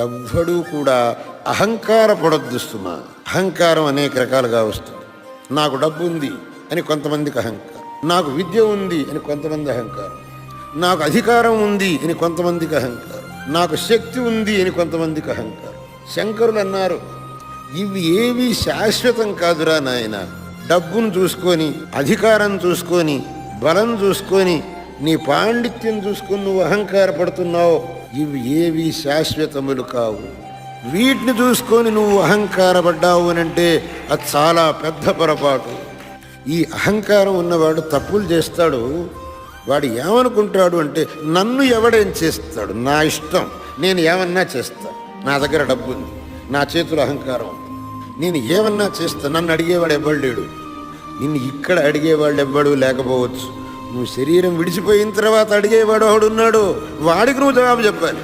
ఎవ్వడూ కూడా అహంకారపడొద్దు సుమా. అహంకారం అనేక రకాలుగా వస్తుంది. నాకు డబ్బు ఉంది అని కొంతమందికి అహంకారం, నాకు విద్య ఉంది అని కొంతమంది అహంకారం, నాకు అధికారం ఉంది అని కొంతమందికి అహంకారం, నాకు శక్తి ఉంది అని కొంతమందికి అహంకారం. శంకరులు అన్నారు, ఇవి ఏవి శాశ్వతం కాదురా నాయన. డబ్బును చూసుకొని, అధికారం చూసుకొని, బలం చూసుకొని, నీ పాండిత్యం చూసుకొని నువ్వు అహంకారపడుతున్నావు. ఇవి ఏవి శాశ్వతములు కావు. వీటిని చూసుకొని నువ్వు అహంకారపడ్డావు అని అంటే అది చాలా పెద్ద పొరపాటు. ఈ అహంకారం ఉన్నవాడు తప్పులు చేస్తాడు. వాడు ఏమనుకుంటాడు అంటే, నన్ను ఎవడేం చేస్తాడు, నా ఇష్టం, నేను ఏమన్నా చేస్తా, నా దగ్గర డబ్బు ఉంది, నా చేతులు అహంకారం ఉంది, నేను ఏమన్నా చేస్తా, నన్ను అడిగేవాడు ఎవ్వడు లేడు. నిన్ను ఇక్కడ అడిగేవాళ్ళు ఎవ్వడు లేకపోవచ్చు. నువ్వు శరీరం విడిచిపోయిన తర్వాత అడిగేవాడు ఒకడున్నాడు, వాడికి నువ్వు జవాబు చెప్పాలి.